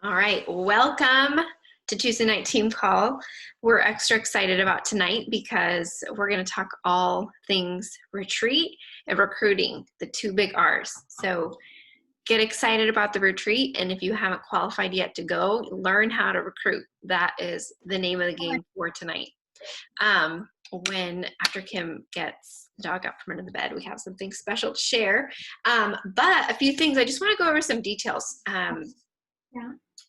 All right, welcome to Tuesday Night Team Call. We're extra excited about tonight because we're going to talk all things retreat and recruiting, the two big R's. So get excited about the retreat, and if you haven't qualified yet to go, learn how to recruit. That is the name of the game for tonight. After Kim gets the dog out from under the bed, we have something special to share. But a few things, I just want to go over some details.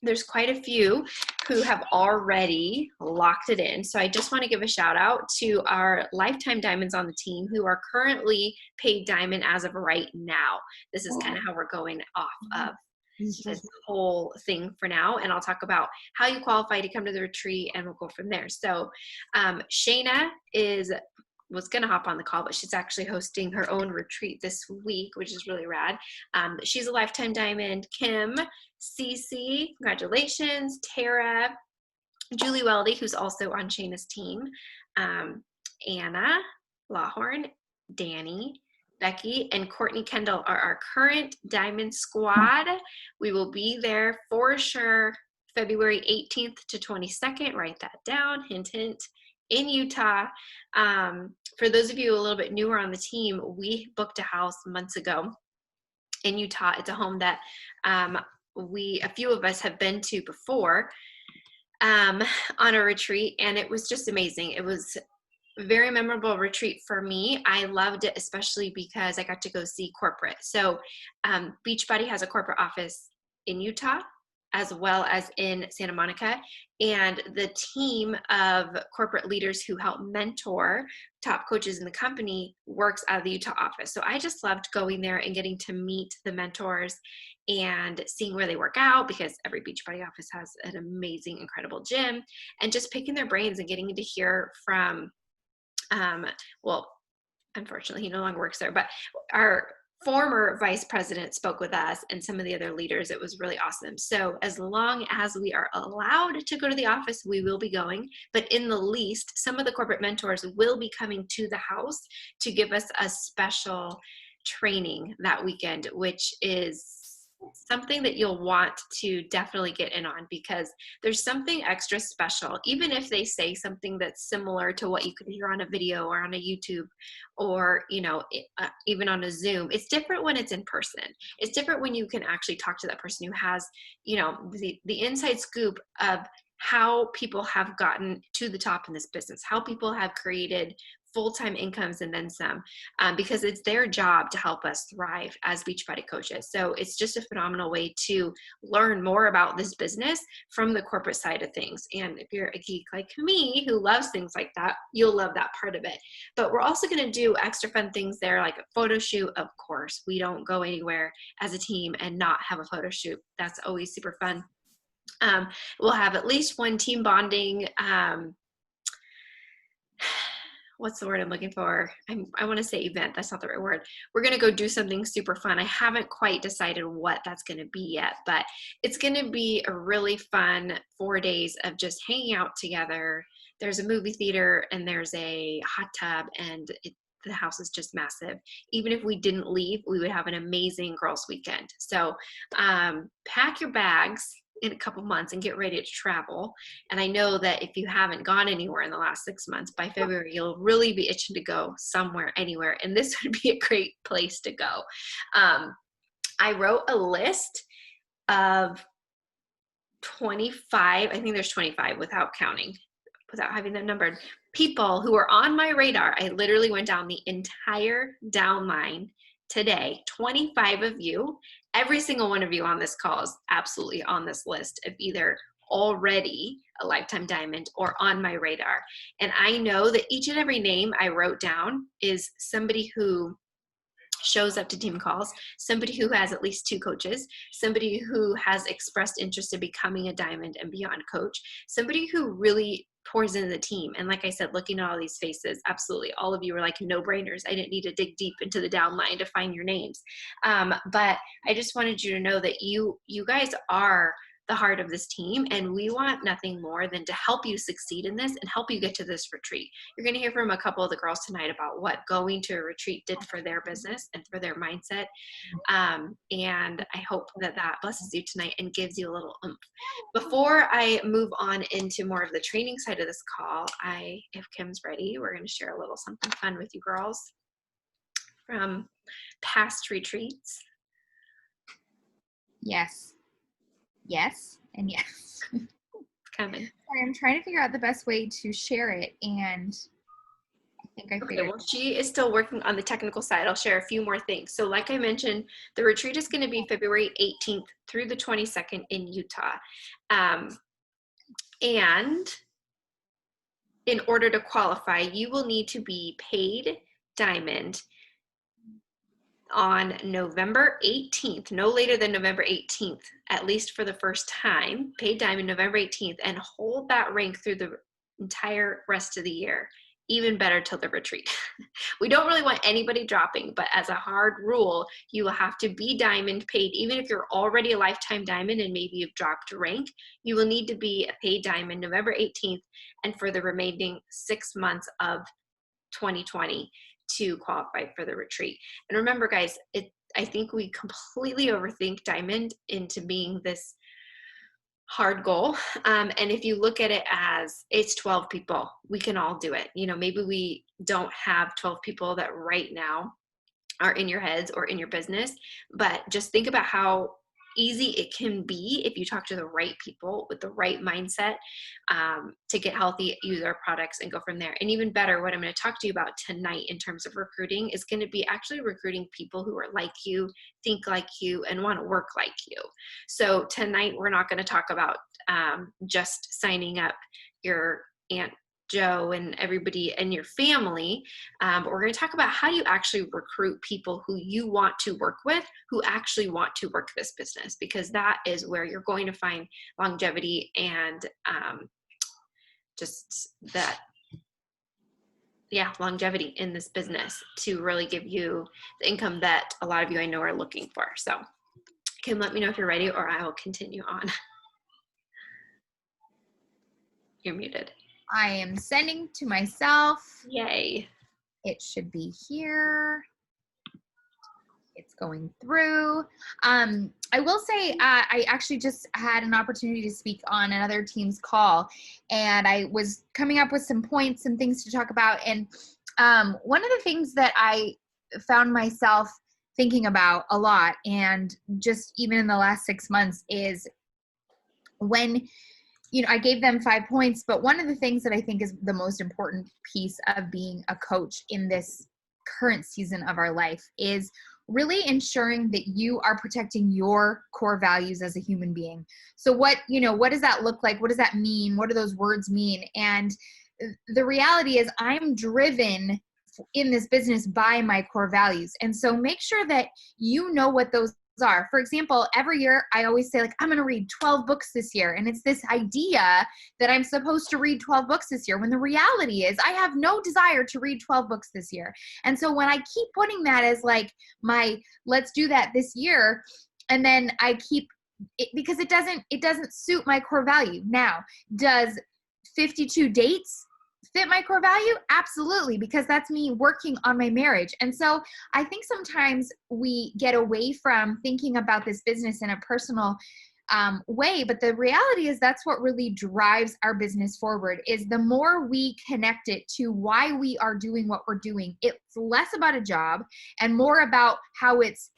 There's quite a few who have already locked it in. So I just want to give a shout out to our lifetime diamonds on the team who are currently paid diamond as of right now. This is kind of how we're going off of this whole thing for now. And I'll talk about how you qualify to come to the retreat and we'll go from there. So Shayna was going to hop on the call, but she's actually hosting her own retreat this week, which is really rad. She's a lifetime diamond. Kim, Cece, congratulations. Tara, Julie Weldy, who's also on Shayna's team. Anna Lawhorn, Danny, Becky, and Courtney Kendall are our current diamond squad. We will be there for sure February 18th to 22nd. Write that down. Hint, hint. In Utah. For those of you a little bit newer on the team, we booked a house months ago in Utah. It's a home that a few of us have been to before on a retreat, and it was just amazing. It was a very memorable retreat for me. I loved it, especially because I got to go see corporate. So Beachbody has a corporate office in Utah as well as in Santa Monica, and the team of corporate leaders who help mentor top coaches in the company works out of the Utah office. So I just loved going there and getting to meet the mentors and seeing where they work out, because every Beachbody office has an amazing, incredible gym, and just picking their brains and getting to hear from, unfortunately he no longer works there, but our former vice president spoke with us and some of the other leaders. It was really awesome. So as long as we are allowed to go to the office, we will be going. But in the least, some of the corporate mentors will be coming to the house to give us a special training that weekend, which is something that you'll want to definitely get in on, because there's something extra special, even if they say something that's similar to what you could hear on a video or on a YouTube or even on a Zoom. It's different when it's in person. It's different when you can actually talk to that person who has the inside scoop of how people have gotten to the top in this business, how people have created full-time incomes and then some, because it's their job to help us thrive as Beachbody coaches. So it's just a phenomenal way to learn more about this business from the corporate side of things. And if you're a geek like me who loves things like that, you'll love that part of it. But we're also going to do extra fun things there, like a photo shoot. Of course, we don't go anywhere as a team and not have a photo shoot. That's always super fun. We'll have at least one team bonding, what's the word I'm looking for? I want to say event. That's not the right word. We're going to go do something super fun. I haven't quite decided what that's going to be yet, but it's going to be a really fun 4 days of just hanging out together. There's a movie theater and there's a hot tub, and the house is just massive. Even if we didn't leave, we would have an amazing girls' weekend. So pack your bags in a couple months and get ready to travel. And I know that if you haven't gone anywhere in the last 6 months, by February, you'll really be itching to go somewhere, anywhere. And this would be a great place to go. I wrote a list of 25, I think there's 25 without having them numbered, people who are on my radar. I literally went down the entire downline today, 25 of you. Every single one of you on this call is absolutely on this list of either already a lifetime diamond or on my radar. And I know that each and every name I wrote down is somebody who shows up to team calls, somebody who has at least 2 coaches, somebody who has expressed interest in becoming a diamond and beyond coach, somebody who really pours into the team. And like I said, looking at all these faces, absolutely all of you were like no-brainers. I didn't need to dig deep into the downline to find your names. But I just wanted you to know that you guys are the heart of this team, and we want nothing more than to help you succeed in this and help you get to this retreat. You're going to hear from a couple of the girls tonight about what going to a retreat did for their business and for their mindset. And I hope that that blesses you tonight and gives you a little oomph. Before I move on into more of the training side of this call, if Kim's ready, we're going to share a little something fun with you girls from past retreats. Yes. Yes and yes. Coming. Sorry, I'm trying to figure out the best way to share it, and I think I figured. Okay, well, she is still working on the technical side. I'll share a few more things. So like I mentioned, the retreat is going to be February 18th through the 22nd in Utah. And in order to qualify, you will need to be paid diamond on November 18th, no later than November 18th, at least for the first time, paid diamond November 18th, and hold that rank through the entire rest of the year, even better till the retreat. We don't really want anybody dropping, but as a hard rule, you will have to be diamond paid. Even if you're already a lifetime diamond and maybe you've dropped rank, you will need to be a paid diamond November 18th and for the remaining 6 months of 2020 to qualify for the retreat. And remember, guys, I think we completely overthink diamond into being this hard goal. And if you look at it as it's 12 people, we can all do it. You know, maybe we don't have 12 people that right now are in your heads or in your business, but just think about how easy it can be if you talk to the right people with the right mindset to get healthy, use our products, and go from there. And even better, what I'm going to talk to you about tonight in terms of recruiting is going to be actually recruiting people who are like you, think like you, and want to work like you. So tonight, we're not going to talk about just signing up your Aunt Joe and everybody and your family, but we're going to talk about how you actually recruit people who you want to work with, who actually want to work this business, because that is where you're going to find longevity and longevity in this business to really give you the income that a lot of you I know are looking for. So Kim, let me know if you're ready or I will continue on. You're muted. I am sending to myself. Yay. It should be here. It's going through. I will say I actually just had an opportunity to speak on another team's call, and I was coming up with some points and things to talk about. And one of the things that I found myself thinking about a lot, and just even in the last 6 months, is when I gave them 5 points, but one of the things that I think is the most important piece of being a coach in this current season of our life is really ensuring that you are protecting your core values as a human being. So what does that look like? What does that mean? What do those words mean? And the reality is I'm driven in this business by my core values. And so make sure that you know what those are. For example, every year I always say, like, I'm going to read 12 books this year. And it's this idea that I'm supposed to read 12 books this year, when the reality is I have no desire to read 12 books this year. And so when I keep putting that as like let's do that this year, and then I keep it, because it doesn't suit my core value. Now, does 52 dates fit my core value? Absolutely, because that's me working on my marriage. And so I think sometimes we get away from thinking about this business in a personal way, but the reality is that's what really drives our business forward, is the more we connect it to why we are doing what we're doing, it's less about a job and more about how it's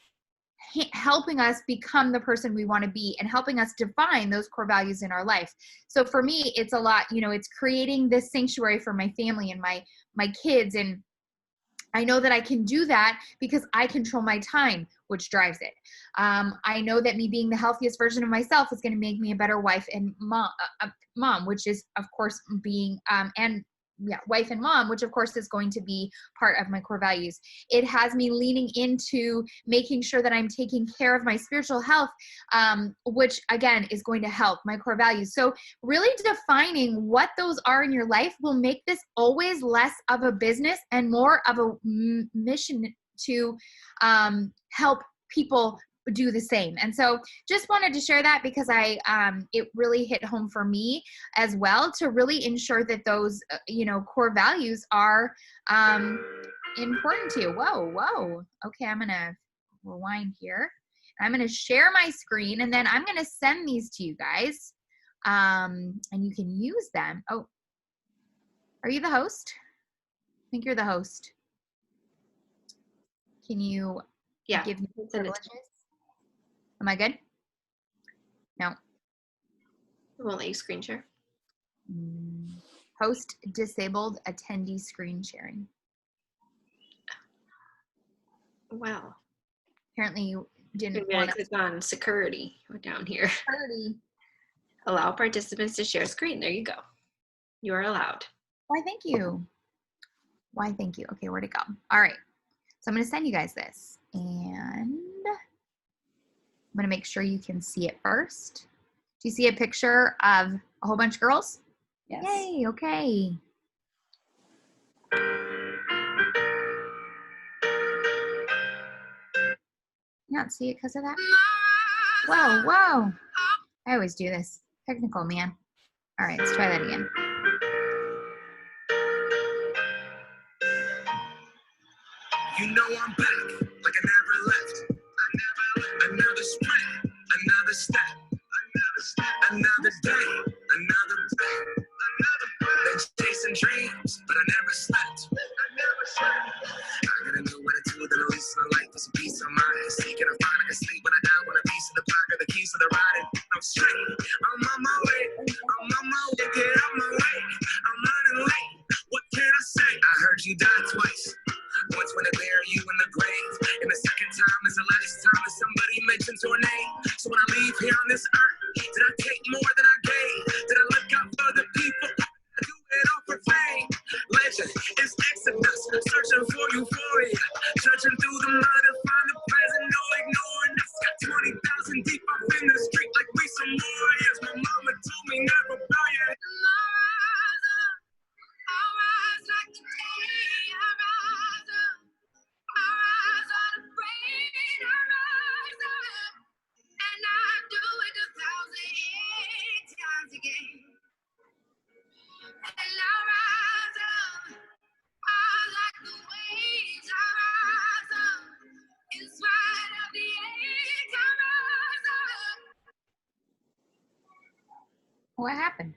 helping us become the person we want to be and helping us define those core values in our life. So for me, it's a lot, it's creating this sanctuary for my family and my kids. And I know that I can do that because I control my time, which drives it. I know that me being the healthiest version of myself is going to make me a better wife and mom, which is of course being, wife and mom, which of course is going to be part of my core values. It has me leaning into making sure that I'm taking care of my spiritual health, which again is going to help my core values. So really defining what those are in your life will make this always less of a business and more of a mission to help people do the same. And so just wanted to share that because it really hit home for me as well to really ensure that those, core values are important to you. Whoa. Okay, I'm going to rewind here. I'm going to share my screen and then I'm going to send these to you guys. And you can use them. Oh, are you the host? I think you're the host. Can you give me privileges? Am I good? No. It won't let you screen share. Host disabled attendee screen sharing. Wow. Apparently you didn't want to click on security down here. Security. Allow participants to share screen. There you go. You are allowed. Why, thank you. Okay, where'd it go? All right. So I'm going to send you guys this. And I'm going to make sure you can see it first. Do you see a picture of a whole bunch of girls? Yes. Yay, okay. You not see it because of that? Whoa. I always do this. Technical, man. All right, let's try that again. You know I'm back, like I never left. Another sprint, another step, another day, another breath. Been chasing dreams, but I never slept. I got a new attitude and a lease on life is a piece of mind. Seeking a find, I can sleep when I die. Want a piece of the pocket, the keys to the ride. I'm straight, I'm on my way, get out my way. I'm running late, what can I say? I heard you died twice. Once when they bury you in the grave, and the second time is the last time that somebody mentions your name. So when I leave here on this earth, did I take more than I gave? Did I look out for the people? I do it all for fame. Legend is Exodus, searching for euphoria, judging through the mud to find the present, no ignoring us. 20,000 deep up in the street like we some warriors. My mama told me never bow your head. I'll rise like today, I rise up. I rise out of rain, I rise up. And I do it 1,008 times again. And I rise up. I like the waves, I rise up. In spite of the age, I rise up. What happened?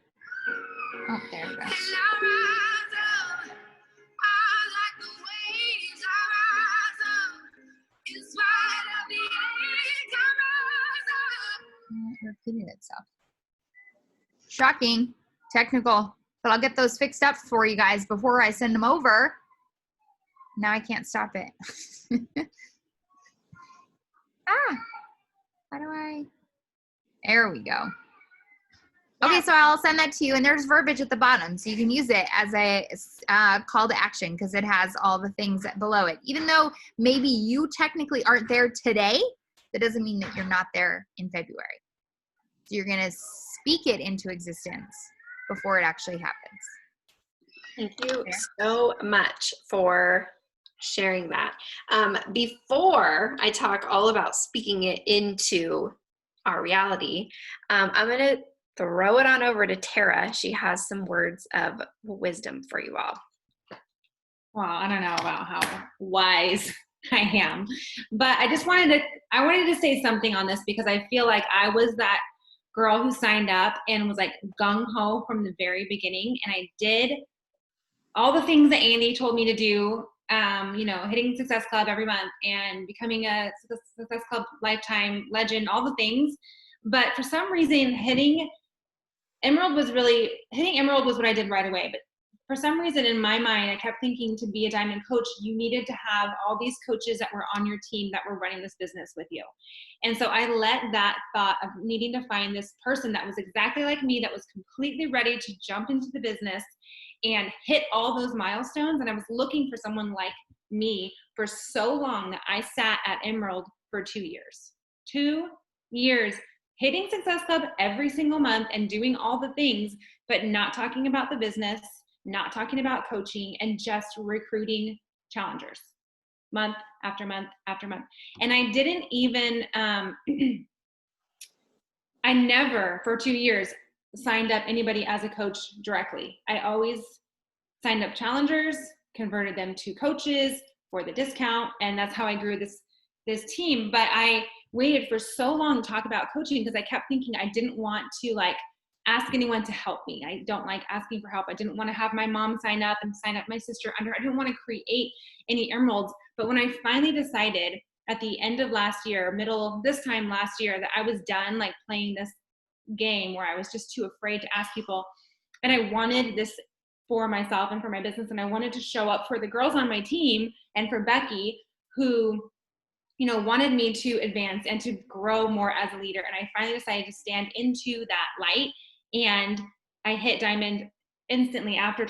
Oh, there we go. And I rise up. I like the waves, I rise up. In spite of the age, I rise up. It repeated itself. Shocking. Technical. But I'll get those fixed up for you guys before I send them over. Now I can't stop it. How do I? There we go. Okay, so I'll send that to you, and there's verbiage at the bottom, so you can use it as a call to action because it has all the things below it. Even though maybe you technically aren't there today, that doesn't mean that you're not there in February. So you're going to speak it into existence before it actually happens. Thank you so much for sharing that. Before I talk all about speaking it into our reality, I'm going to throw it on over to Tara. She has some words of wisdom for you all. Well, I don't know about how wise I am, but I wanted to say something on this because I feel like I was that girl who signed up and was like gung-ho from the very beginning, and I did all the things that Andy told me to do, hitting Success Club every month and becoming a Success Club lifetime legend, all the things. But for some reason, hitting Emerald was what I did right away. But for some reason in my mind, I kept thinking to be a diamond coach, you needed to have all these coaches that were on your team that were running this business with you. And so I let that thought of needing to find this person that was exactly like me, that was completely ready to jump into the business and hit all those milestones. And I was looking for someone like me for so long that I sat at Emerald for 2 years. 2 years hitting Success Club every single month and doing all the things, but not talking about the business, not talking about coaching, and just recruiting challengers. month after month after month. And I didn't even, I never for 2 years signed up anybody as a coach directly. I always signed up challengers, converted them to coaches for the discount, and that's how I grew this team. But I waited for so long to talk about coaching because I kept thinking I didn't want to like ask anyone to help me. I don't like asking for help. I didn't want to have my mom sign up and sign up my sister under. I didn't want to create any emeralds. But when I finally decided at the end of last year, this time last year, that I was done like playing this game where I was just too afraid to ask people, and I wanted this for myself and for my business, and I wanted to show up for the girls on my team and for Becky, who wanted me to advance and to grow more as a leader. And I finally decided to stand into that light, and I hit diamond instantly after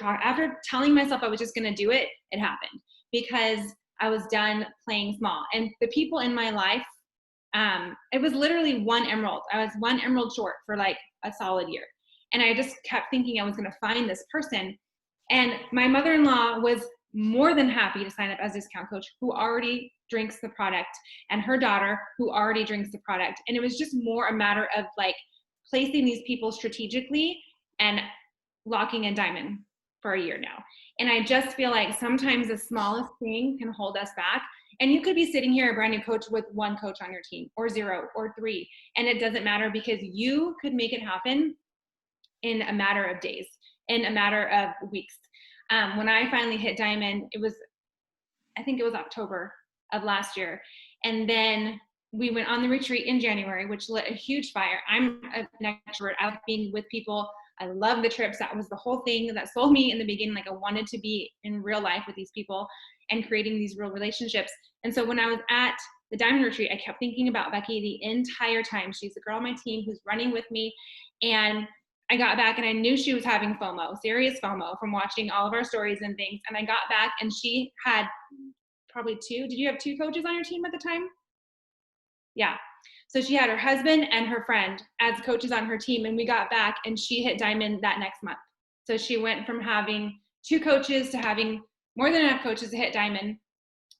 telling myself I was just going to do it. It happened because I was done playing small. And the people in my life, it was literally one emerald. I was one emerald short for like a solid year. And I just kept thinking I was going to find this person. And my mother-in-law was more than happy to sign up as a discount coach, who already drinks the product, and her daughter who already drinks the product. And it was just more a matter of like placing these people strategically and locking in diamond for a year now. And I just feel like sometimes the smallest thing can hold us back. And you could be sitting here a brand new coach with one coach on your team, or 0 or 3, and it doesn't matter, because you could make it happen in a matter of days, in a matter of weeks. When I finally hit diamond, I think it was October of last year. And then we went on the retreat in January, which lit a huge fire. I'm an extrovert. I like being with people. I love the trips. That was the whole thing that sold me in the beginning. Like, I wanted to be in real life with these people and creating these real relationships. And so when I was at the diamond retreat, I kept thinking about Becky the entire time. She's the girl on my team who's running with me. And I got back and I knew she was having FOMO, serious FOMO, from watching all of our stories and things. And I got back and she had probably 2. Did you have 2 coaches on your team at the time? Yeah. So she had her husband and her friend as coaches on her team, and we got back and she hit diamond that next month. So she went from having 2 coaches to having more than enough coaches to hit diamond,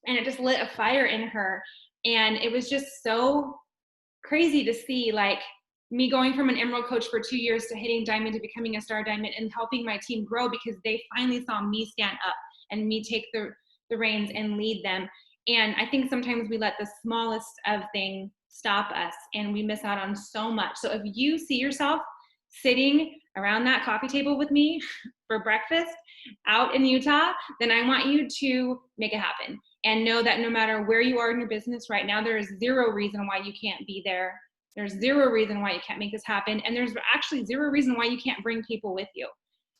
and it just lit a fire in her. And it was just so crazy to see, like, me going from an emerald coach for 2 years to hitting diamond to becoming a star diamond and helping my team grow, because they finally saw me stand up and me take the reins and lead them. And I think sometimes we let the smallest of things stop us and we miss out on so much. So if you see yourself sitting around that coffee table with me for breakfast out in Utah, then I want you to make it happen. And know that no matter where you are in your business right now, there is 0 reason why you can't be there. There's 0 reason why you can't make this happen. And there's actually 0 reason why you can't bring people with you.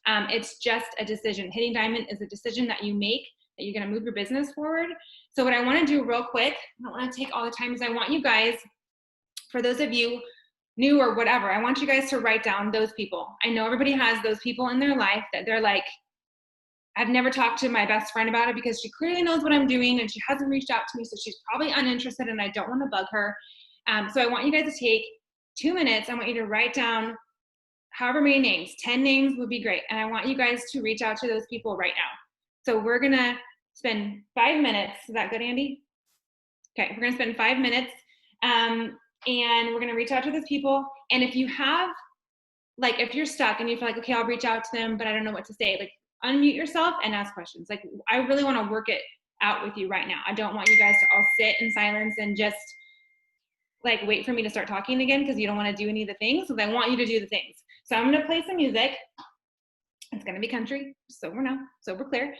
It's just a decision. Hitting diamond is a decision that you make, that you're going to move your business forward. So what I want to do real quick, I don't want to take all the time, is I want you guys, for those of you new or whatever, I want you guys to write down those people. I know everybody has those people in their life that they're like, I've never talked to my best friend about it because she clearly knows what I'm doing and she hasn't reached out to me, so she's probably uninterested and I don't want to bug her. So I want you guys to take 2 minutes. I want you to write down however many names. 10 names would be great. And I want you guys to reach out to those people right now. So we're going to spend 5 minutes. Is that good, Andy? Okay, we're going to spend 5 minutes and we're going to reach out to those people. And if you have, like, if you're stuck and you feel like, okay, I'll reach out to them, but I don't know what to say, like, unmute yourself and ask questions. Like, I really want to work it out with you right now. I don't want you guys to all sit in silence and just like wait for me to start talking again because you don't want to do any of the things. So I want you to do the things. So I'm going to play some music. It's going to be country, so we're clear.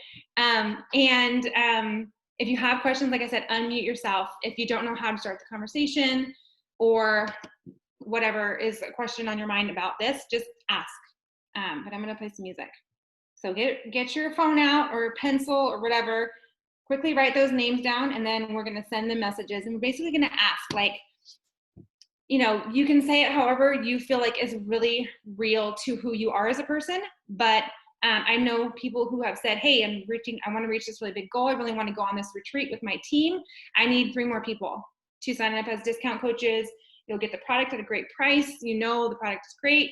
If you have questions, like I said, unmute yourself. If you don't know how to start the conversation or whatever is a question on your mind about this, just ask. But I'm going to play some music. So get your phone out or a pencil or whatever. Quickly write those names down, and then we're going to send them messages. And we're basically going to ask, like, you know, you can say it however you feel like is really real to who you are as a person. But I know people who have said, hey, I want to reach this really big goal. I really want to go on this retreat with my team. I need 3 more people to sign up as discount coaches. You'll get the product at a great price. You know, the product is great.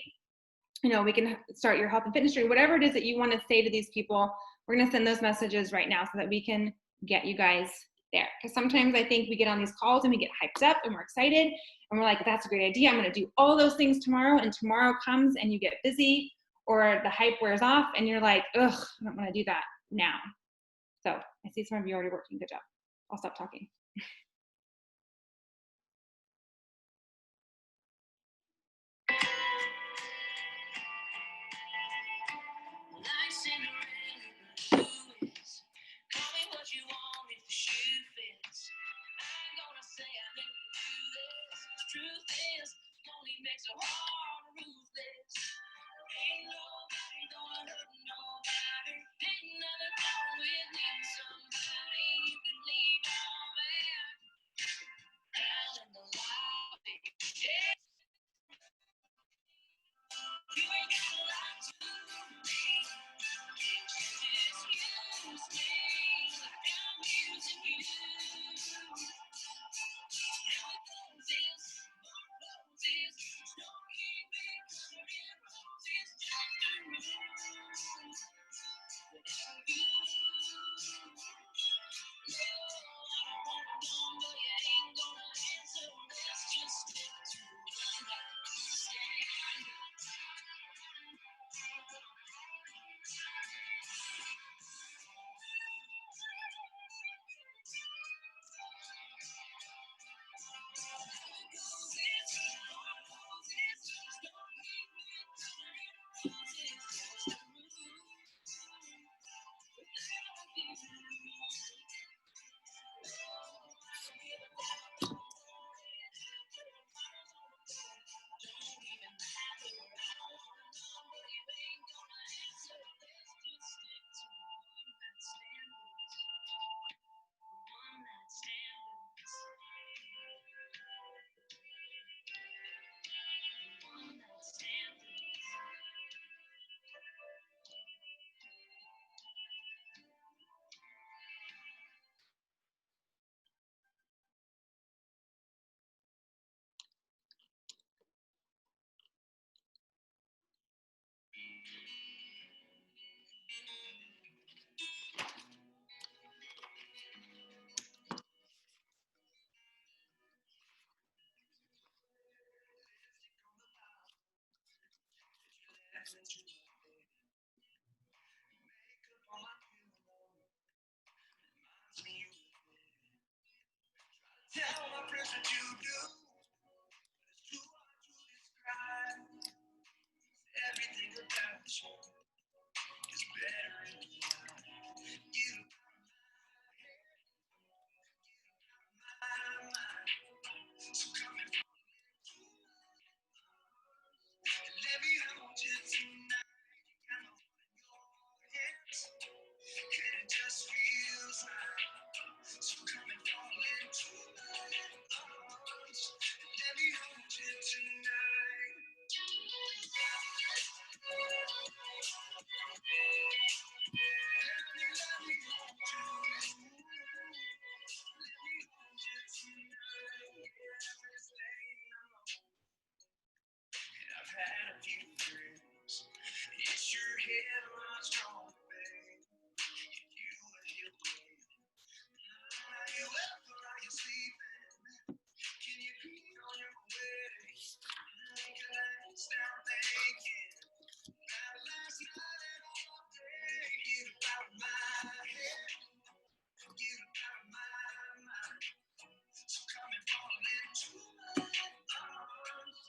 You know, we can start your health and fitness journey, whatever it is that you want to say to these people. We're going to send those messages right now so that we can get you guys there. Because sometimes I think we get on these calls and we get hyped up and we're excited and we're like, that's a great idea. I'm going to do all those things tomorrow. And tomorrow comes and you get busy or the hype wears off and you're like, ugh, I don't want to do that now. So I see some of you already working. Good job. I'll stop talking. Tell my friends what you do. It's too hard to describe. Everything about you is better in the light. You my mind. So come and let me hold you tonight. I'm holding your hands, and it just feels right. So come and fall into my arms. Let me hold you tonight. I've had a few dreams. It's your head on strong, babe. You are healing. Are you up or are you sleeping? Can you be on your way? Can I stop thinking? That last night and all day, get out of my head, get out of my mind. So come and fall into my arms.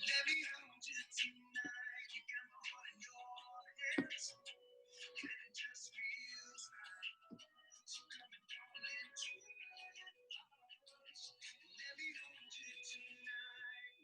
Let me hold you tonight. You got my heart in your hands, and it just feels right. So come and fall into my arms. Let me hold you tonight.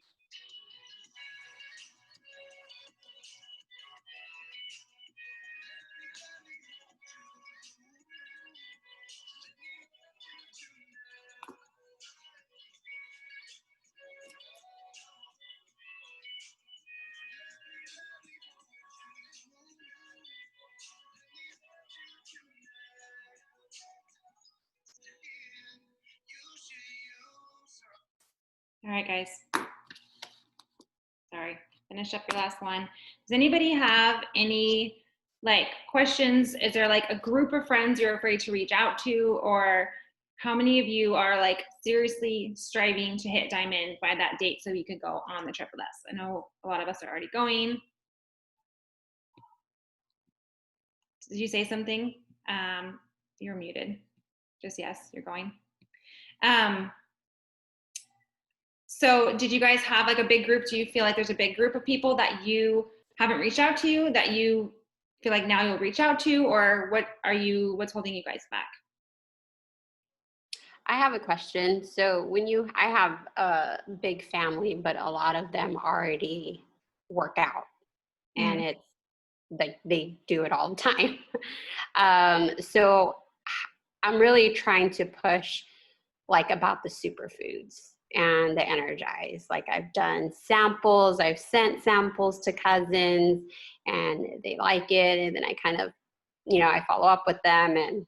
All right, guys. Sorry, finish up your last one. Does anybody have any like questions? Is there like a group of friends you're afraid to reach out to, or how many of you are like seriously striving to hit Diamond by that date so you could go on the trip with us? I know a lot of us are already going. Did you say something? You're muted. Just yes, you're going. So did you guys have like a big group? Do you feel like there's a big group of people that you haven't reached out to that you feel like now you'll reach out to, or what's holding you guys back? I have a question. So I have a big family, but a lot of them already work out, and it's like they do it all the time. So I'm really trying to push like about the superfoods and the Energize. Like I've done samples, I've sent samples to cousins and they like it. And then I kind of, I follow up with them and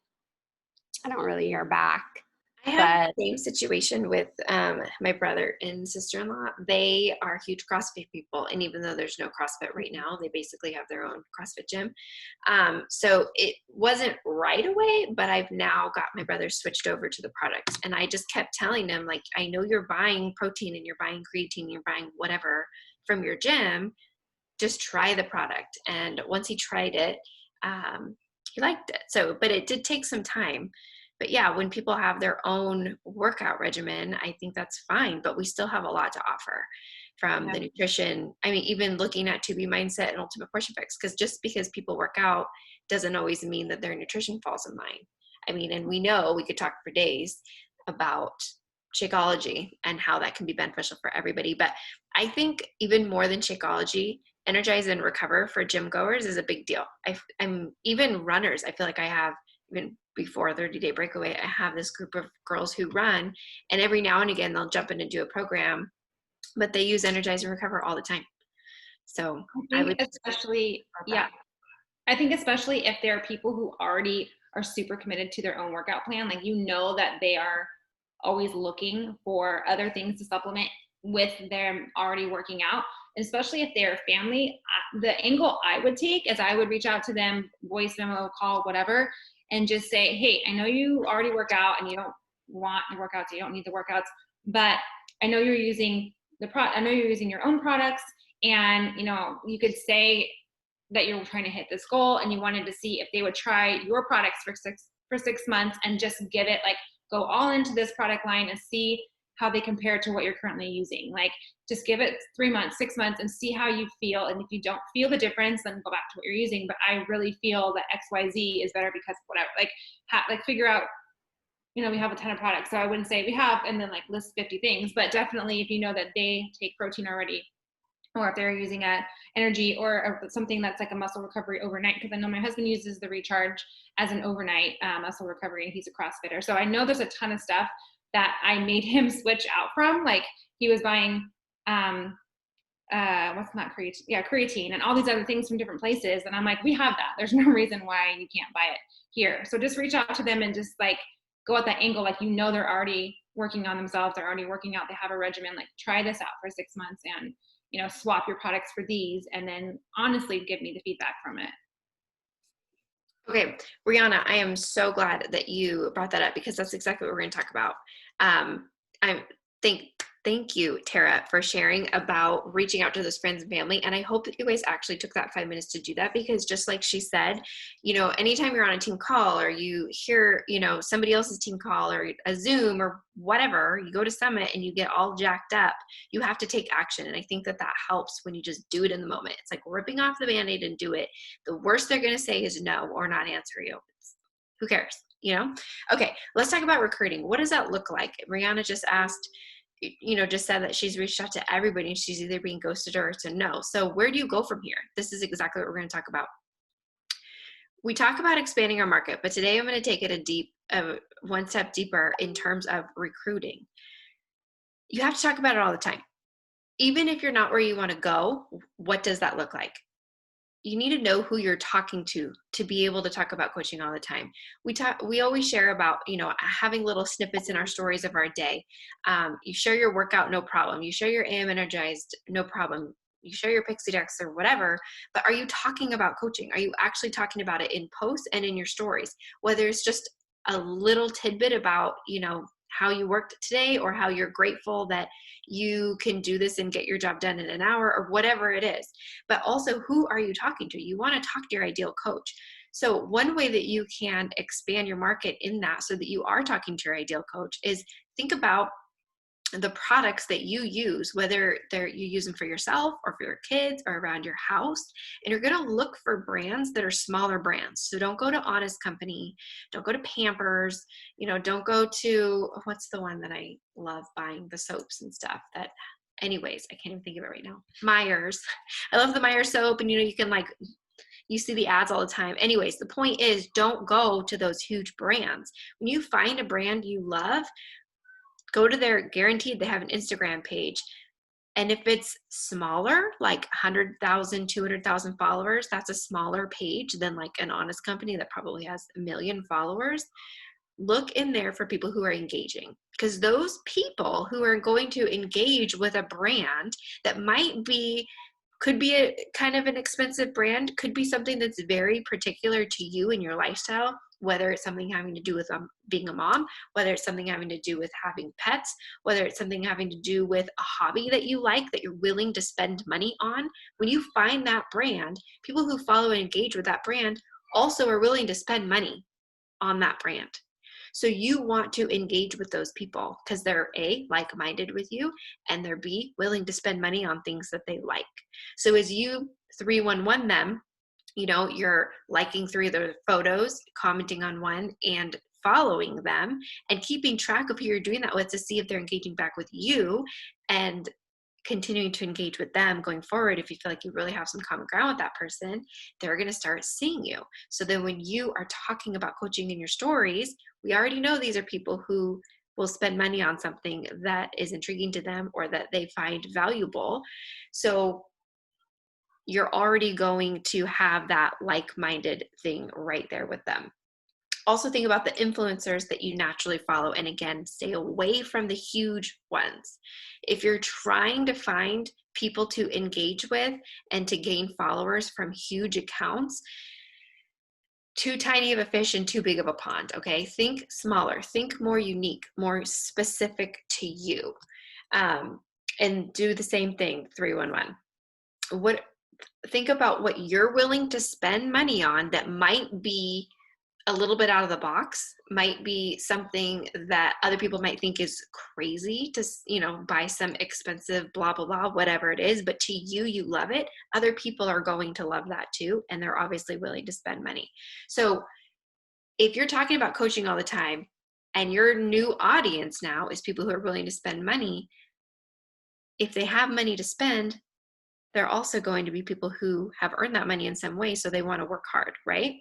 I don't really hear back. I have the same situation with my brother and sister-in-law. They are huge CrossFit people. And even though there's no CrossFit right now, they basically have their own CrossFit gym. So it wasn't right away, but I've now got my brother switched over to the product. And I just kept telling them, like, I know you're buying protein and you're buying creatine, you're buying whatever from your gym. Just try the product. And once he tried it, he liked it. So, but it did take some time. But yeah, when people have their own workout regimen, I think that's fine, but we still have a lot to offer from the nutrition. I mean, even looking at 2B Mindset and Ultimate Portion Fix, because just because people work out doesn't always mean that their nutrition falls in line. I mean, and we know we could talk for days about Shakeology and how that can be beneficial for everybody. But I think even more than Shakeology, Energize and Recover for gym goers is a big deal. I'm even runners. I feel like I have, even before 30-day breakaway, I have this group of girls who run, and every now and again they'll jump in and do a program, but they use Energize and Recover all the time. So I would especially, I think especially if there are people who already are super committed to their own workout plan, like that they are always looking for other things to supplement with them already working out, especially if they're family. The angle I would take is I would reach out to them, voice memo, call, whatever, and just say, hey, I know you already work out and you don't want the workouts, you don't need the workouts, but I know you're using I know you're using your own products, and you could say that you're trying to hit this goal and you wanted to see if they would try your products for 6 months and just give it, like, go all into this product line and see how they compare to what you're currently using. Like, just give it 3 months, 6 months, and see how you feel. And if you don't feel the difference, then go back to what you're using. But I really feel that XYZ is better because of whatever. Like figure out, we have a ton of products. So I wouldn't say we have, and then like list 50 things, but definitely if you know that they take protein already, or if they're using a energy or something that's like a muscle recovery overnight, because I know my husband uses the Recharge as an overnight muscle recovery, and he's a CrossFitter. So I know there's a ton of stuff that I made him switch out from. Like, he was buying what's not creatine? Yeah, creatine and all these other things from different places. And I'm like, we have that. There's no reason why you can't buy it here. So just reach out to them and just like go at that angle. Like, they're already working on themselves. They're already working out. They have a regimen. Like, try this out for 6 months and, swap your products for these, and then honestly give me the feedback from it. Okay, Brianna, I am so glad that you brought that up, because that's exactly what we're going to talk about. Thank you, Tara, for sharing about reaching out to those friends and family. And I hope that you guys actually took that 5 minutes to do that, because just like she said, anytime you're on a team call or you hear, somebody else's team call or a Zoom or whatever, you go to Summit and you get all jacked up, you have to take action. And I think that helps when you just do it in the moment. It's like ripping off the Band-Aid and do it. The worst they're going to say is no or not answer you. Who cares? Okay, let's talk about recruiting. What does that look like? Brianna just asked, just said that she's reached out to everybody and she's either being ghosted or it's a no. So where do you go from here? This is exactly what we're going to talk about. We talk about expanding our market, but today I'm going to take it one step deeper in terms of recruiting. You have to talk about it all the time. Even if you're not where you want to go, what does that look like? You need to know who you're talking to be able to talk about coaching all the time. We always share about, having little snippets in our stories of our day. You share your workout, no problem. You share your AM Energized, no problem. You share your Pixie Dex or whatever, but are you talking about coaching? Are you actually talking about it in posts and in your stories? Whether it's just a little tidbit about, how you worked today, or how you're grateful that you can do this and get your job done in an hour, or whatever it is. But also, who are you talking to? You want to talk to your ideal coach. So one way that you can expand your market in that, so that you are talking to your ideal coach, is think about the products that you use, whether you use them for yourself or for your kids or around your house. And you're going to look for brands that are smaller brands. So don't go to Honest Company, don't go to Pampers, don't go to, what's the one that I love buying, the soaps and stuff that, anyways, I can't even think of it right now. Meijer's. I love the Meijer soap, and you can you see the ads all the time. Anyways, the point is, don't go to those huge brands. When you find a brand you love, go to their, guaranteed they have an Instagram page. And if it's smaller, like 100,000, 200,000 followers, that's a smaller page than like an Honest Company that probably has 1 million followers. Look in there for people who are engaging, because those people who are going to engage with a brand that could be a kind of an expensive brand, could be something that's very particular to you and your lifestyle, whether it's something having to do with being a mom, whether it's something having to do with having pets, whether it's something having to do with a hobby that you like, that you're willing to spend money on. When you find that brand, people who follow and engage with that brand also are willing to spend money on that brand. So you want to engage with those people because they're A, like-minded with you, and they're B, willing to spend money on things that they like. So as you 311 them, you're liking 3 of their photos, commenting on 1, and following them, and keeping track of who you're doing that with to see if they're engaging back with you, and continuing to engage with them going forward. If you feel like you really have some common ground with that person, they're going to start seeing you. So then when you are talking about coaching in your stories, we already know these are people who will spend money on something that is intriguing to them or that they find valuable. So you're already going to have that like-minded thing right there with them. Also think about the influencers that you naturally follow. And again, stay away from the huge ones. If you're trying to find people to engage with and to gain followers from huge accounts, too tiny of a fish and too big of a pond, okay? Think smaller, think more unique, more specific to you. And do the same thing, 311. Think about what you're willing to spend money on that might be a little bit out of the box, might be something that other people might think is crazy to, buy some expensive blah, blah, blah, whatever it is. But to you, you love it. Other people are going to love that too. And they're obviously willing to spend money. So if you're talking about coaching all the time and your new audience now is people who are willing to spend money, if they have money to spend, they're also going to be people who have earned that money in some way. So they want to work hard, right?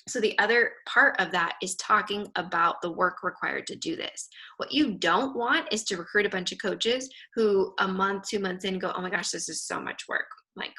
So the other part of that is talking about the work required to do this. What you don't want is to recruit a bunch of coaches who a month, 2 months in go, oh my gosh, this is so much work. Like,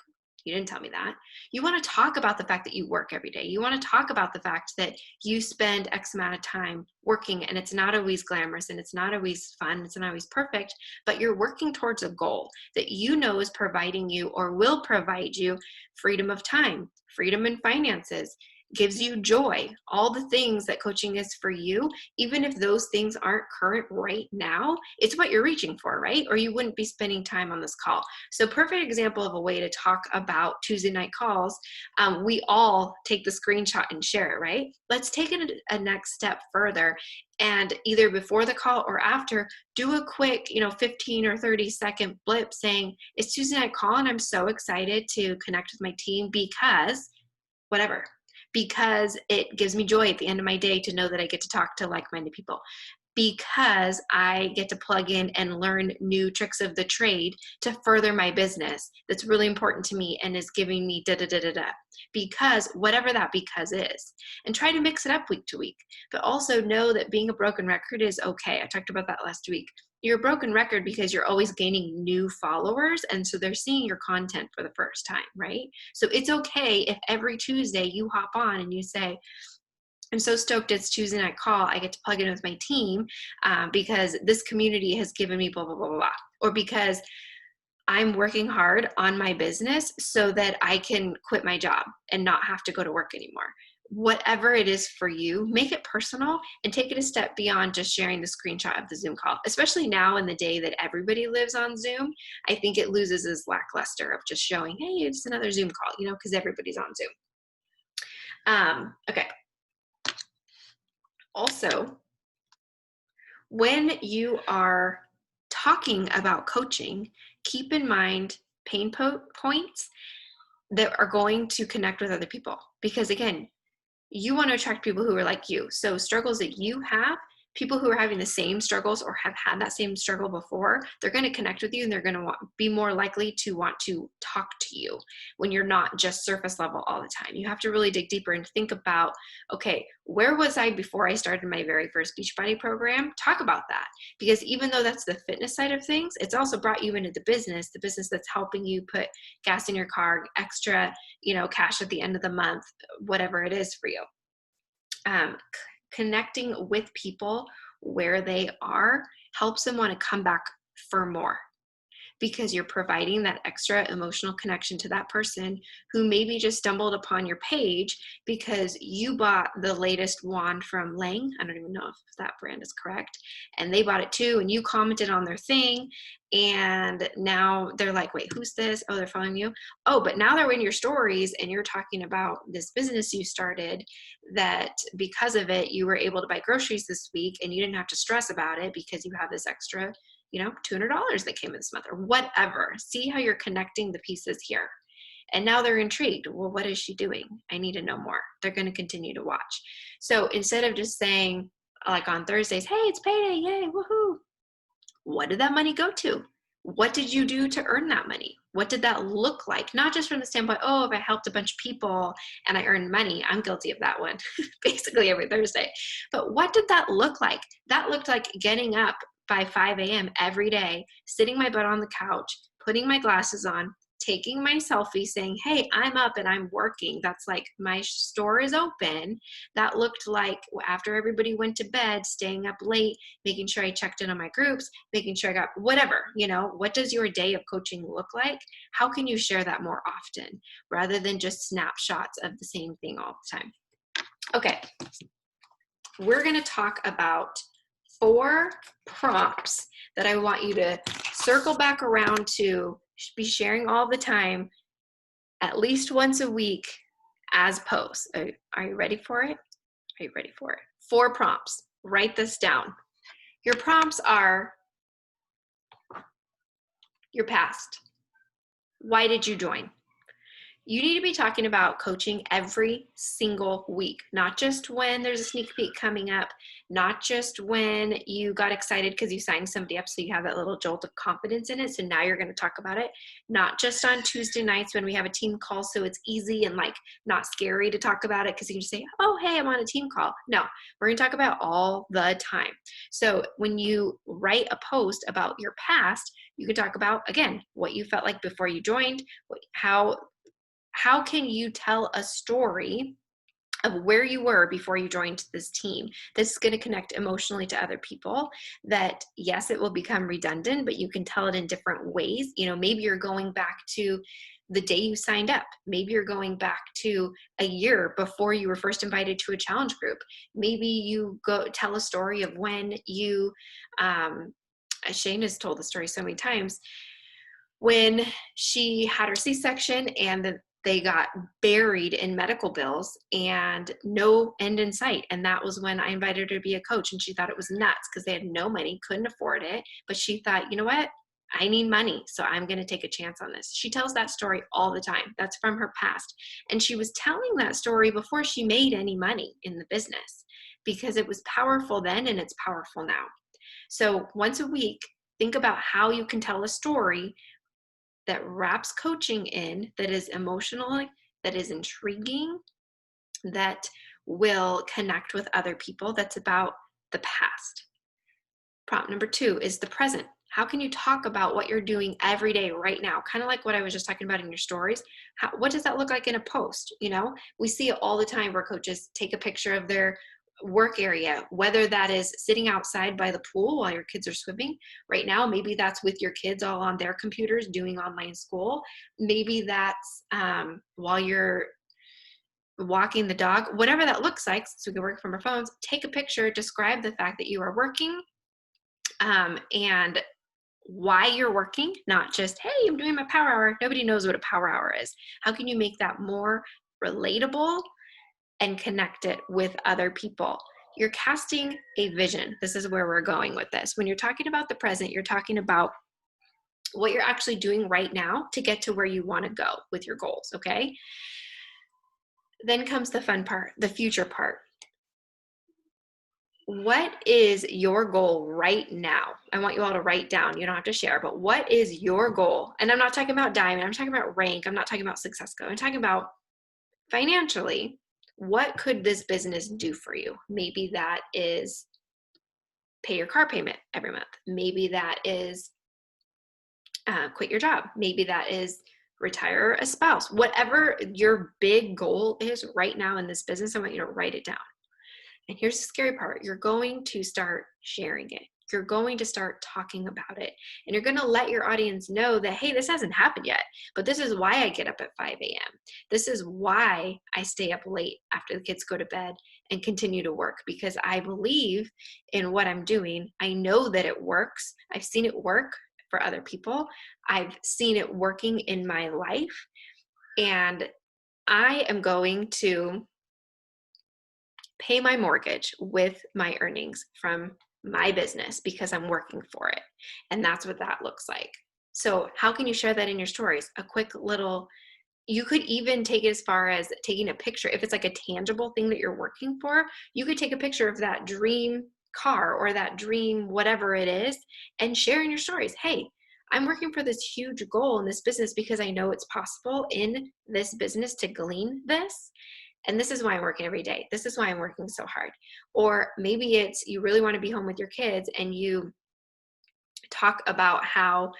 you didn't tell me that. You want to talk about the fact that you work every day. You want to talk about the fact that you spend X amount of time working, and it's not always glamorous and it's not always fun. It's not always perfect, but you're working towards a goal that you know is providing you or will provide you freedom of time, freedom in finances, gives you joy, all the things that coaching is for you. Even if those things aren't current right now, it's what you're reaching for, right? Or you wouldn't be spending time on this call. So perfect example of a way to talk about Tuesday night calls. We all take the screenshot and share it, right? Let's take it a next step further, and either before the call or after, do a quick, 15 or 30 second blip saying, it's Tuesday night call and I'm so excited to connect with my team because whatever. Because it gives me joy at the end of my day to know that I get to talk to like-minded people. Because I get to plug in and learn new tricks of the trade to further my business. That's really important to me and is giving me da-da-da-da-da. Because whatever that because is. And try to mix it up week to week. But also know that being a broken record is okay. I talked about that last week. You're a broken record because you're always gaining new followers, and so they're seeing your content for the first time, right? So it's okay if every Tuesday you hop on and you say, I'm so stoked it's Tuesday night call. I get to plug in with my team because this community has given me blah, blah, blah, blah, blah. Or because I'm working hard on my business so that I can quit my job and not have to go to work anymore. whatever it is for you, make it personal and take it a step beyond just sharing the screenshot of the Zoom call. Especially now in the day that everybody lives on Zoom, I think it loses its lackluster of just showing, hey, it's another Zoom call, you know, because everybody's on Zoom. Okay. Also, when you are talking about coaching, keep in mind pain points that are going to connect with other people. Because again, you want to attract people who are like you. So struggles that you have, people who are having the same struggles or have had that same struggle before, they're going to connect with you and they're going to be more likely to want to talk to you when you're not just surface level all the time. You have to really dig deeper and think about, okay, where was I before I started my very first Beachbody program? Talk about that. Because even though that's the fitness side of things, it's also brought you into the business that's helping you put gas in your car, extra, you know, cash at the end of the month, whatever it is for you. Connecting with people where they are helps them want to come back for more, because you're providing that extra emotional connection to that person who maybe just stumbled upon your page because you bought the latest wand from Lang. I don't even know if that brand is correct. And they bought it too, and you commented on their thing. And now they're like, wait, who's this? Oh, they're following you. Oh, but now they're in your stories and you're talking about this business you started that because of it, you were able to buy groceries this week and you didn't have to stress about it because you have this extra, you know, $200 that came in this month or whatever. See how you're connecting the pieces here. And now they're intrigued. Well, what is she doing? I need to know more. They're going to continue to watch. So instead of just saying like on Thursdays, hey, it's payday, yay, woohoo. What did that money go to? What did you do to earn that money? What did that look like? Not just from the standpoint, oh, if I helped a bunch of people and I earned money, I'm guilty of that one basically every Thursday. But what did that look like? That looked like getting up by 5 a.m. every day, sitting my butt on the couch, putting my glasses on, taking my selfie saying, hey, I'm up and I'm working. That's like my store is open. That looked like after everybody went to bed, staying up late, making sure I checked in on my groups, making sure I got whatever, you know, what does your day of coaching look like? How can you share that more often rather than just snapshots of the same thing all the time? Okay, we're going to talk about 4 prompts that I want you to circle back around to be sharing all the time, at least once a week as posts. Are you ready for it? Are you ready for it? 4 prompts. Write this down. Your prompts are your past. Why did you join? You need to be talking about coaching every single week, not just when there's a sneak peek coming up, not just when you got excited because you signed somebody up so you have that little jolt of confidence in it. So now you're going to talk about it, not just on Tuesday nights when we have a team call so it's easy and like not scary to talk about it because you can just say, oh, hey, I'm on a team call. No, we're going to talk about all the time. So when you write a post about your past, you can talk about, again, what you felt like before you joined, how can you tell a story of where you were before you joined this team that's going to connect emotionally to other people, that yes, it will become redundant, but you can tell it in different ways. You know, maybe you're going back to the day you signed up. Maybe you're going back to a year before you were first invited to a challenge group. Maybe you go tell a story of when you, Shane has told the story so many times, when she had her C-section and they got buried in medical bills and no end in sight. And that was when I invited her to be a coach, and she thought it was nuts because they had no money, couldn't afford it. But she thought, you know what? I need money, so I'm going to take a chance on this. She tells that story all the time. That's from her past. And she was telling that story before she made any money in the business because it was powerful then and it's powerful now. So once a week, think about how you can tell a story that wraps coaching in, that is emotional, that is intriguing, that will connect with other people, that's about the past. Prompt number 2 is the present. How can you talk about what you're doing every day right now? Kind of like what I was just talking about in your stories. What does that look like in a post? You know, we see it all the time where coaches take a picture of their work area, whether that is sitting outside by the pool while your kids are swimming. Right now, maybe that's with your kids all on their computers doing online school. Maybe that's while walking the dog, whatever that looks like, so we can work from our phones, take a picture, describe the fact that you are working, and why you're working, not just, hey, I'm doing my power hour. Nobody knows what a power hour is. How can you make that more relatable and connect it with other people? You're casting a vision. This is where we're going with this. When you're talking about the present, you're talking about what you're actually doing right now to get to where you want to go with your goals, okay? Then comes the fun part, the future part. What is your goal right now? I want you all to write down. You don't have to share, but what is your goal? And I'm not talking about diamond. I'm talking about rank. I'm not talking about success go. I'm talking about financially. What could this business do for you? Maybe that is pay your car payment every month. Maybe that is quit your job. Maybe that is retire a spouse. Whatever your big goal is right now in this business, I want you to write it down. And here's the scary part. You're going to start sharing it. You're going to start talking about it. And you're going to let your audience know that, hey, this hasn't happened yet, but this is why I get up at 5 a.m. This is why I stay up late after the kids go to bed and continue to work, because I believe in what I'm doing. I know that it works. I've seen it work for other people. I've seen it working in my life. And I am going to pay my mortgage with my earnings from my business because I'm working for it. And that's what that looks like. So how can you share that in your stories? A quick little, you could even take it as far as taking a picture. If it's like a tangible thing that you're working for, you could take a picture of that dream car or that dream, whatever it is, and share in your stories. Hey, I'm working for this huge goal in this business because I know it's possible in this business to glean this. And this is why I'm working every day. This is why I'm working so hard. Or maybe it's you really want to be home with your kids and you talk about how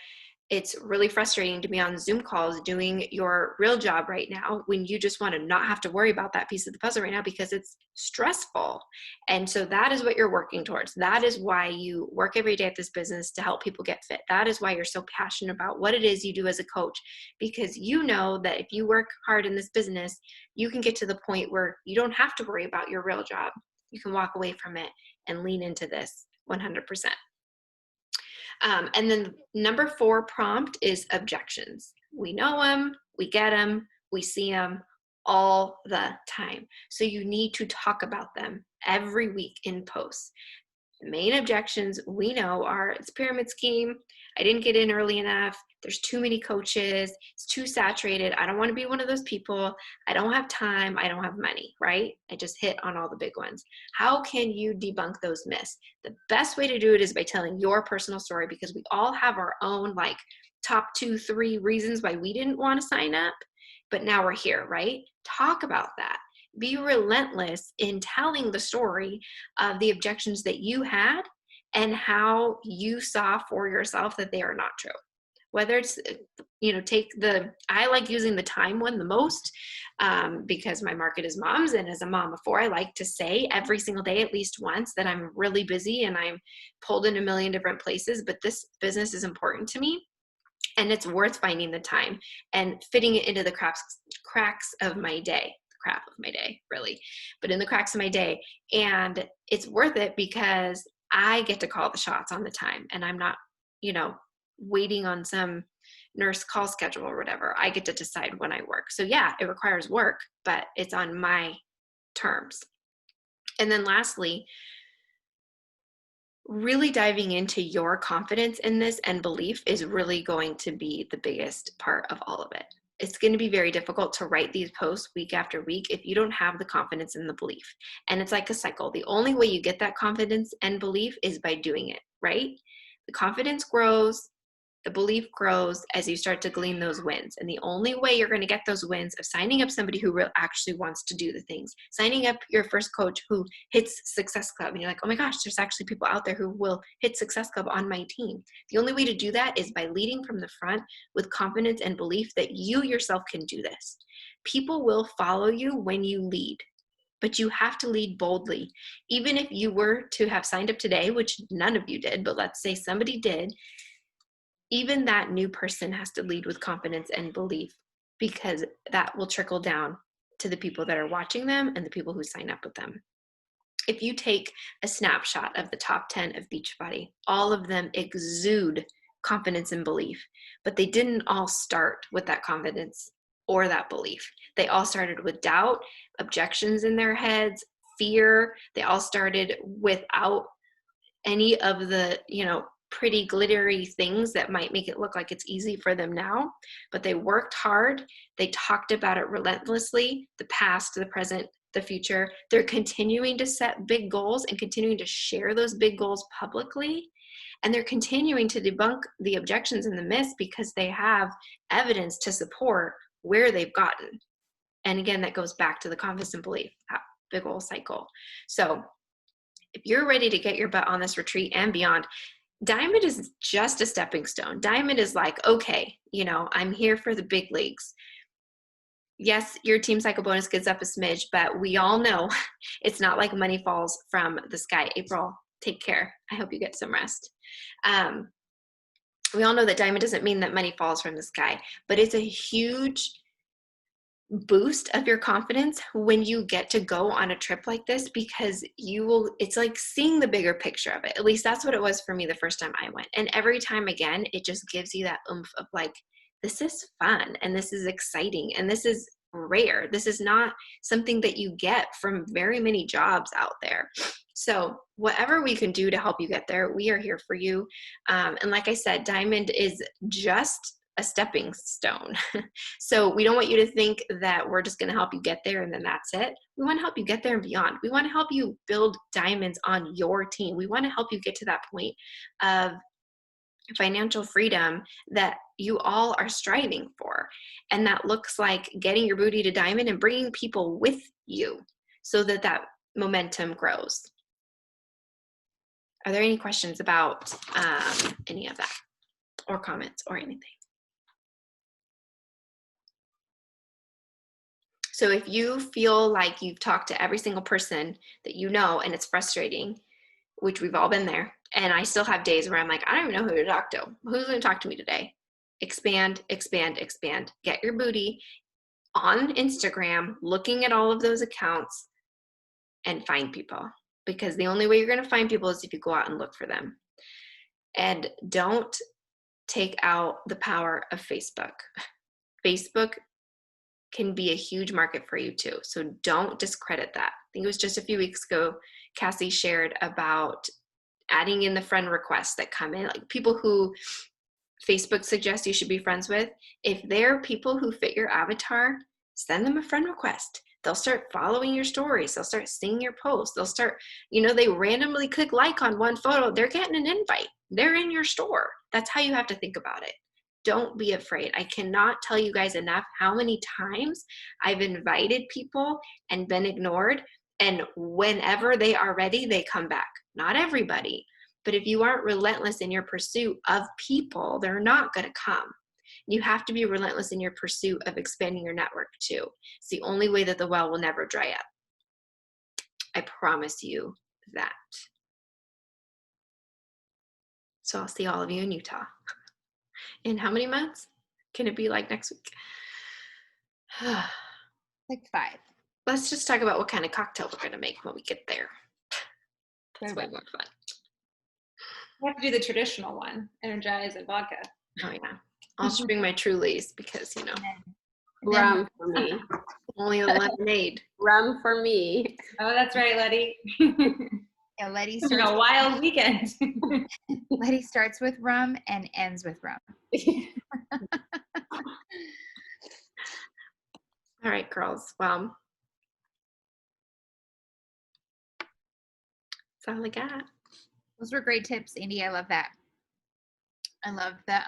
it's really frustrating to be on Zoom calls doing your real job right now when you just want to not have to worry about that piece of the puzzle right now because it's stressful. And so that is what you're working towards. That is why you work every day at this business to help people get fit. That is why you're so passionate about what it is you do as a coach, because you know that if you work hard in this business, you can get to the point where you don't have to worry about your real job. You can walk away from it and lean into this 100%. And then number 4 prompt is objections. We know them, we get them, we see them all the time. So you need to talk about them every week in posts. The main objections we know are it's a pyramid scheme. I didn't get in early enough. There's too many coaches. It's too saturated. I don't want to be one of those people. I don't have time. I don't have money, right? I just hit on all the big ones. How can you debunk those myths? The best way to do it is by telling your personal story, because we all have our own like top 2, 3 reasons why we didn't want to sign up, but now we're here, right? Talk about that. Be relentless in telling the story of the objections that you had and how you saw for yourself that they are not true. Whether it's, I like using the time one the most because my market is moms. And as a mom of 4, I like to say every single day, at least once, that I'm really busy and I'm pulled in a million different places, but this business is important to me. And it's worth finding the time and fitting it into the cracks of my day. Crap of my day, really, but in the cracks of my day. And it's worth it because I get to call the shots on the time, and I'm not, waiting on some nurse call schedule or whatever. I get to decide when I work. So yeah, it requires work, but it's on my terms. And then lastly, really diving into your confidence in this and belief is really going to be the biggest part of all of it. It's going to be very difficult to write these posts week after week if you don't have the confidence and the belief. And it's like a cycle. The only way you get that confidence and belief is by doing it, right? The confidence grows, the belief grows as you start to glean those wins. And the only way you're going to get those wins of signing up somebody who actually wants to do the things, signing up your first coach who hits Success Club, and you're like, oh my gosh, there's actually people out there who will hit Success Club on my team. The only way to do that is by leading from the front with confidence and belief that you yourself can do this. People will follow you when you lead, but you have to lead boldly. Even if you were to have signed up today, which none of you did, but let's say somebody did, even that new person has to lead with confidence and belief, because that will trickle down to the people that are watching them and the people who sign up with them. If you take a snapshot of the top 10 of Beachbody, all of them exude confidence and belief, but they didn't all start with that confidence or that belief. They all started with doubt, objections in their heads, fear. They all started without any of the, pretty glittery things that might make it look like it's easy for them now, but they worked hard. They talked about it relentlessly, the past, the present, the future. They're continuing to set big goals and continuing to share those big goals publicly. And they're continuing to debunk the objections and the myths because they have evidence to support where they've gotten. And again, that goes back to the confidence and belief, that big old cycle. So if you're ready to get your butt on this retreat and beyond, Diamond is just a stepping stone. Diamond is like, okay, I'm here for the big leagues. Yes, your Team Cycle bonus gets up a smidge, but we all know it's not like money falls from the sky. April, take care. I hope you get some rest. We all know that Diamond doesn't mean that money falls from the sky, but it's a huge boost of your confidence when you get to go on a trip like this, because it's like seeing the bigger picture of it. At least that's what it was for me the first time I went. And every time again, it just gives you that oomph of like, this is fun and this is exciting and this is rare. This is not something that you get from very many jobs out there. So whatever we can do to help you get there, we are here for you. And like I said, Diamond is just a stepping stone. So we don't want you to think that we're just going to help you get there and then that's it. We want to help you get there and beyond. We want to help you build diamonds on your team. We want to help you get to that point of financial freedom that you all are striving for. And that looks like getting your booty to diamond and bringing people with you so that that momentum grows. Are there any questions about any of that, or comments or anything? So if you feel like you've talked to every single person that you know and it's frustrating, which we've all been there, and I still have days where I'm like, I don't even know who to talk to. Who's going to talk to me today? Expand, expand, expand. Get your booty on Instagram, looking at all of those accounts, and find people. Because the only way you're going to find people is if you go out and look for them. And don't take out the power of Facebook. Facebook can be a huge market for you too. So don't discredit that. I think it was just a few weeks ago, Cassie shared about adding in the friend requests that come in, like people who Facebook suggests you should be friends with. If they're people who fit your avatar, send them a friend request. They'll start following your stories. They'll start seeing your posts. They'll start, they randomly click like on one photo. They're getting an invite. They're in your store. That's how you have to think about it. Don't be afraid. I cannot tell you guys enough how many times I've invited people and been ignored. And whenever they are ready, they come back. Not everybody, but if you aren't relentless in your pursuit of people, they're not going to come. You have to be relentless in your pursuit of expanding your network too. It's the only way that the well will never dry up. I promise you that. So I'll see all of you in Utah. In how many months? Can it be like next week? Like 5. Let's just talk about what kind of cocktail we're going to make when we get there. That's way more fun. We have to do the traditional one, Energize and vodka. Oh yeah. I'll just bring my Trulies because, Rum for me. only the lemonade. Rum for me. Oh, that's right, Letty. Yeah, Letty It's been starts, a wild weekend. Letty starts with rum and ends with rum. All right, girls. Well, that's all I got. Those were great tips, Andy. I love that. I love the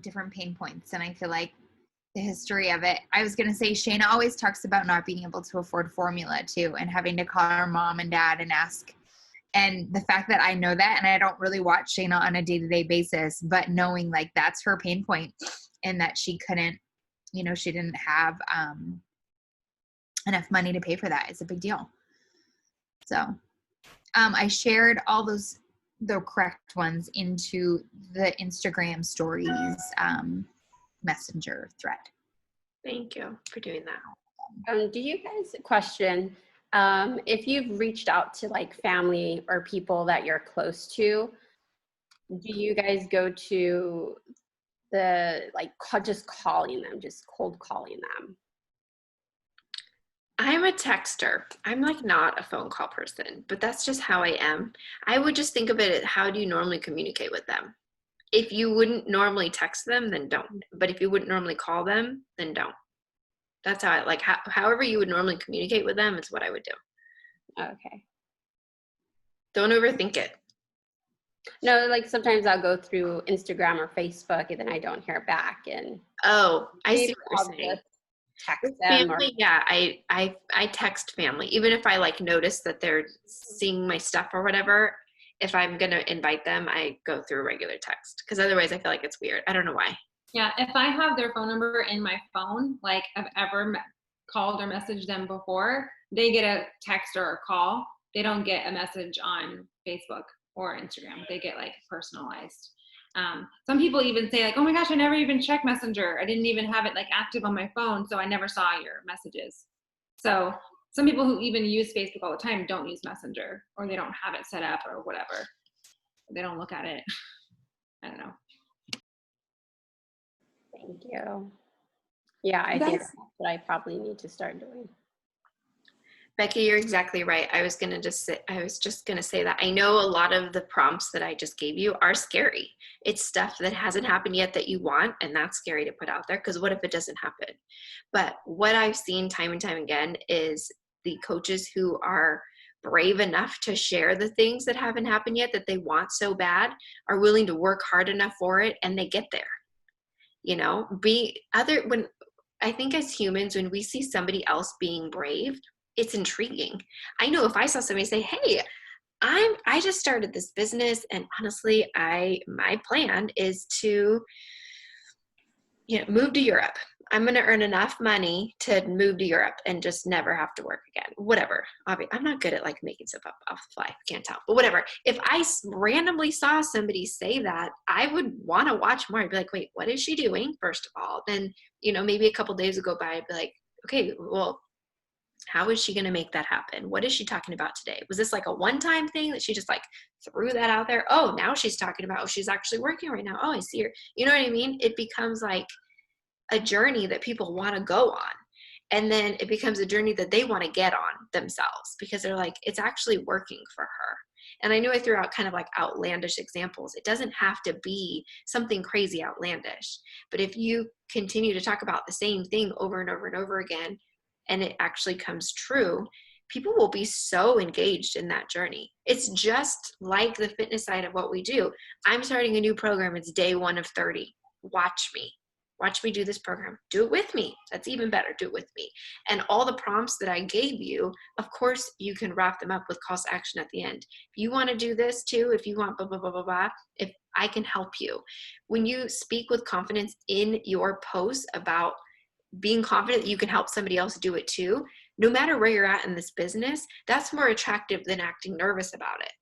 different pain points, and I feel like the history of it. I was going to say, Shayna always talks about not being able to afford formula too, and having to call her mom and dad and ask. And the fact that I know that, and I don't really watch Shayna on a day-to-day basis, but knowing like that's her pain point and that she couldn't, she didn't have enough money to pay for that is a big deal. So I shared all the correct ones into the Instagram stories messenger thread. Thank you for doing that. Do you guys question if you've reached out to like family or people that you're close to, do you guys go to the like just calling them, just cold calling them? I'm a texter. I'm like not a phone call person, but that's just how I am. I would just think of it as how do you normally communicate with them? If you wouldn't normally text them, then don't. But if you wouldn't normally call them, then don't. That's how I like however you would normally communicate with them is what I would do. Okay. Don't overthink it. No, like sometimes I'll go through Instagram or Facebook and then I don't hear back, and Oh, I see maybe what I'll you're saying. just text them or Family, yeah, I text family. Even if I like notice that they're seeing my stuff or whatever, if I'm gonna invite them, I go through a regular text. Because otherwise I feel like it's weird. I don't know why. Yeah, if I have their phone number in my phone, like I've ever called or messaged them before, they get a text or a call. They don't get a message on Facebook or Instagram. They get like personalized. Some people even say like, oh my gosh, I never even checked Messenger. I didn't even have it like active on my phone, so I never saw your messages. So some people who even use Facebook all the time don't use Messenger, or they don't have it set up or whatever. They don't look at it. I don't know. thank you. Yeah, I think that's what I probably need to start doing. Becky, you're exactly right. I was just gonna say that I know a lot of the prompts that I just gave you are scary. It's stuff that hasn't happened yet that you want, and that's scary to put out there because what if it doesn't happen? But what I've seen time and time again is the coaches who are brave enough to share the things that haven't happened yet that they want so bad are willing to work hard enough for it, and they get there. You know, when I think as humans, when we see somebody else being brave, it's intriguing. I know if I saw somebody say, hey, I just started this business and honestly, my plan is to, move to Europe. I'm going to earn enough money to move to Europe and just never have to work again. Whatever. I'm not good at like making stuff up off the fly. Can't tell. But whatever. If I randomly saw somebody say that, I would want to watch more. I'd be like, wait, what is she doing? First of all, then, maybe a couple days would go by. I'd be like, okay, well, how is she going to make that happen? What is she talking about today? Was this like a one-time thing that she just like threw that out there? Oh, now she's talking about, she's actually working right now. Oh, I see her. You know what I mean? It becomes like a journey that people want to go on. And then it becomes a journey that they want to get on themselves because they're like, it's actually working for her. And I know I threw out kind of like outlandish examples. It doesn't have to be something crazy outlandish. But if you continue to talk about the same thing over and over and over again, and it actually comes true, people will be so engaged in that journey. It's just like the fitness side of what we do. I'm starting a new program. It's day 1 of 30. Watch me do this program. Do it with me. That's even better. Do it with me. And all the prompts that I gave you, of course, you can wrap them up with calls to action at the end. If you want to do this too, if you want blah, blah, blah, blah, blah, if I can help you. When you speak with confidence in your posts about being confident that you can help somebody else do it too, no matter where you're at in this business, that's more attractive than acting nervous about it.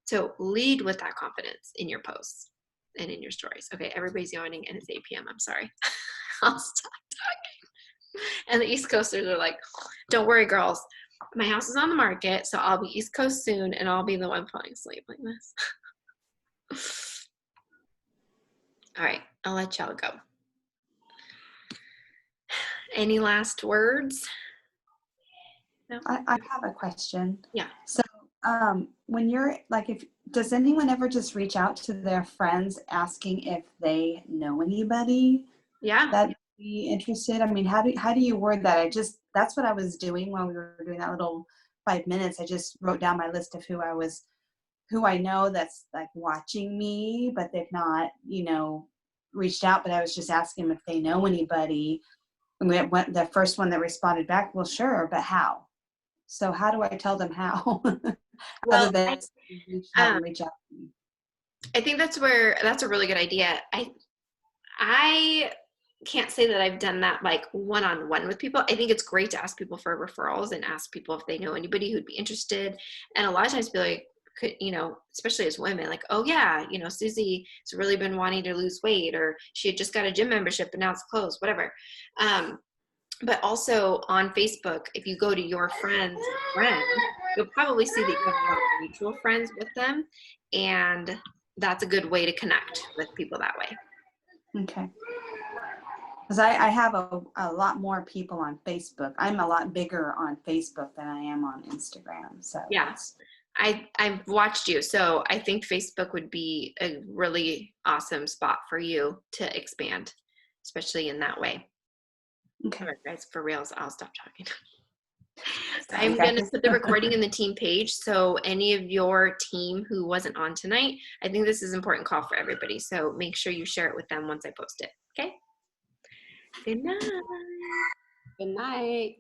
So lead with that confidence in your posts and in your stories. Okay, everybody's yawning and it's 8 p.m. I'm sorry. I'll stop talking. And the East Coasters are like, don't worry, girls. My house is on the market, so I'll be East Coast soon and I'll be the one falling asleep like this. All right, I'll let y'all go. Any last words? No? I have a question. Yeah. So when you're like, does anyone ever just reach out to their friends asking if they know anybody Yeah. that'd be interested? I mean, how do you word that? That's what I was doing while we were doing that little 5 minutes. I just wrote down my list of who I know that's like watching me, but they've not, reached out, but I was just asking them if they know anybody. And the first one that responded back, well, sure, but how? So how do I tell them how? Well, Other than reach out to me. I think that's a really good idea. I can't say that I've done that like one-on-one with people. I think it's great to ask people for referrals and ask people if they know anybody who'd be interested. And a lot of times be like, especially as women, like, oh yeah, Susie has really been wanting to lose weight, or she had just got a gym membership and now it's closed, whatever. But also on Facebook, if you go to your friend's friend, you'll probably see that you have a lot of mutual friends with them. And that's a good way to connect with people that way. Okay. Because I have a lot more people on Facebook. I'm a lot bigger on Facebook than I am on Instagram. So Yeah. that's- I've watched you, so I think Facebook would be a really awesome spot for you to expand, especially in that way. okay. All right, guys, for reals, I'll stop talking. Sorry, I'm going to guys. put the recording in the team page, so any of your team who wasn't on tonight, I think this is an important call for everybody, so make sure you share it with them once I post it, okay? Good night. Good night.